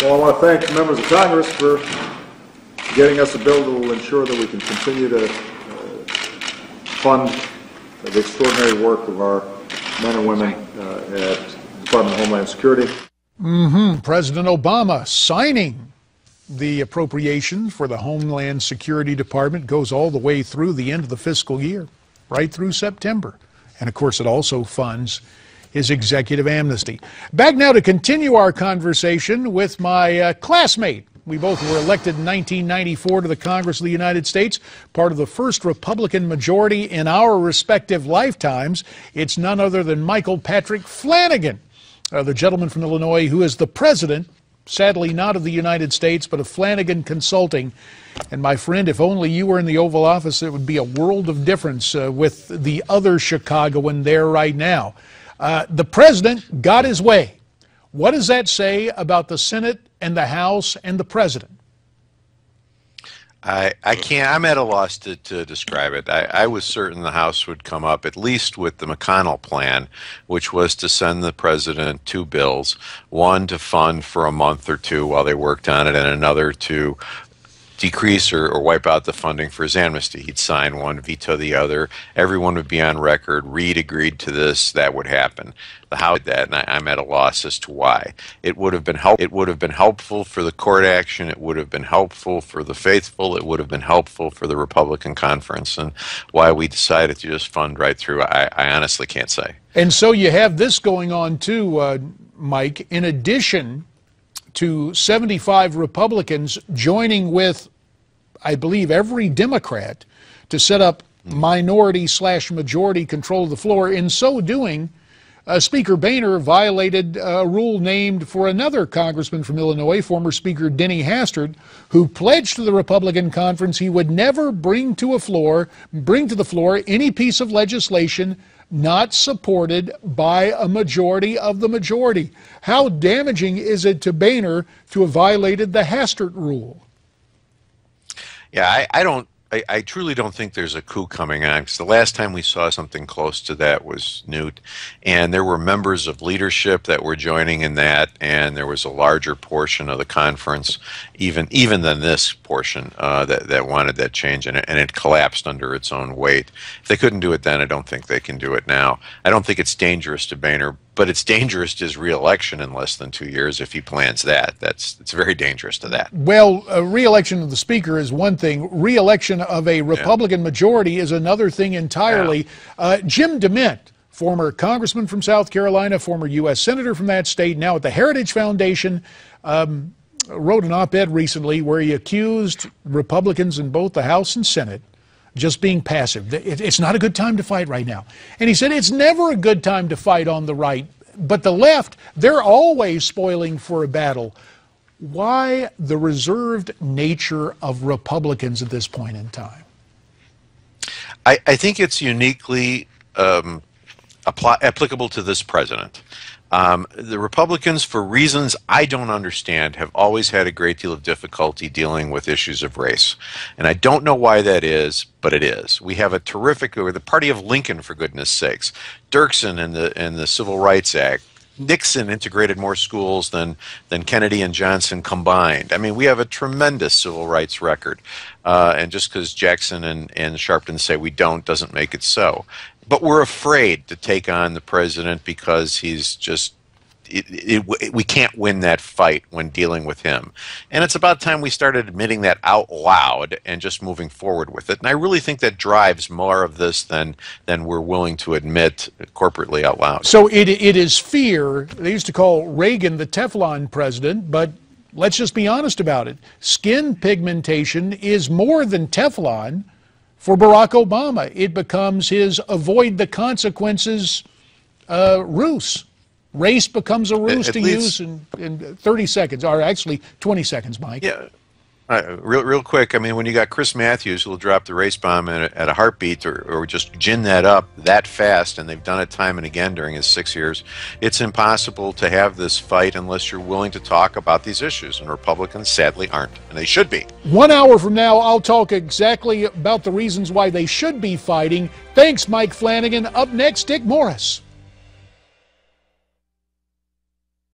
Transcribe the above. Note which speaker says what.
Speaker 1: Well, I want to thank the members of Congress for getting us a bill that will ensure that we can continue to fund the extraordinary work of our men and women at the Department of Homeland Security.
Speaker 2: President Obama signing the appropriation for the Homeland Security Department goes all the way through the end of the fiscal year, right through September. And of course, it also funds his executive amnesty. Back now to continue our conversation with my classmate. We both were elected in 1994 to the Congress of the United States, part of the first Republican majority in our respective lifetimes. It's none other than Michael Patrick Flanagan, the gentleman from Illinois who is the president, sadly not of the United States, but of Flanagan Consulting. And my friend, if only you were in the Oval Office, it would be a world of difference with the other Chicagoan there right now. The president got his way. What does that say about the Senate and the House and the president?
Speaker 3: I can't. I'm at a loss to describe it. I was certain the House would come up at least with the McConnell plan, which was to send the president two bills, one to fund for a month or two while they worked on it, and another to decrease or wipe out the funding for his amnesty. He'd sign one, veto the other. Everyone would be on record. Reid agreed to this. That would happen. The House did that, and I'm at a loss as to why. It would have been helpful for the court action. It would have been helpful for the faithful. It would have been helpful for the Republican conference. And why we decided to just fund right through, I honestly can't say.
Speaker 2: And so you have this going on too, Mike. In addition to 75 Republicans joining with, I believe, every Democrat to set up minority/majority control of the floor. In so doing, Speaker Boehner violated a rule named for another congressman from Illinois, former Speaker Denny Hastert, who pledged to the Republican conference he would never bring to the floor any piece of legislation not supported by a majority of the majority. How damaging is it to Boehner to have violated the Hastert rule?
Speaker 3: Yeah, I truly don't think there's a coup coming on, because the last time we saw something close to that was Newt, and there were members of leadership that were joining in that, and there was a larger portion of the conference, even than this portion, that wanted that change, and it collapsed under its own weight. If they couldn't do it then, I don't think they can do it now. I don't think it's dangerous to Boehner, but it's dangerous to his re-election in less than 2 years if he plans that. It's very dangerous to that.
Speaker 2: Well, re-election of the Speaker is one thing. Re-election of a Republican majority is another thing entirely. Yeah. Jim DeMint, former congressman from South Carolina, former U.S. senator from that state, now at the Heritage Foundation, wrote an op-ed recently where he accused Republicans in both the House and Senate just being passive. It's not a good time to fight right now. And he said it's never a good time to fight on the right, but the left, they're always spoiling for a battle. Why the reserved nature of Republicans at this point in time?
Speaker 3: I think it's uniquely applicable to this president. The Republicans, for reasons I don't understand, have always had a great deal of difficulty dealing with issues of race. And I don't know why that is, but it is. We have we're the party of Lincoln, for goodness sakes. Dirksen and the Civil Rights Act. Nixon integrated more schools than Kennedy and Johnson combined. I mean, we have a tremendous civil rights record. And just because Jackson and Sharpton say we don't doesn't make it so. But we're afraid to take on the president because he's just, we can't win that fight when dealing with him. And it's about time we started admitting that out loud and just moving forward with it. And I really think that drives more of this than we're willing to admit corporately out loud.
Speaker 2: So it is fear. They used to call Reagan the Teflon president, but let's just be honest about it. Skin pigmentation is more than Teflon. For Barack Obama, it becomes his avoid the consequences ruse. Race becomes a ruse to use in 30 seconds, or actually 20 seconds, Mike.
Speaker 3: Yeah. Real quick, I mean, when you got Chris Matthews who will drop the race bomb at a heartbeat or just gin that up that fast, and they've done it time and again during his 6 years, it's impossible to have this fight unless you're willing to talk about these issues, and Republicans sadly aren't, and they should be.
Speaker 2: 1 hour from now, I'll talk exactly about the reasons why they should be fighting. Thanks, Mike Flanagan. Up next, Dick Morris.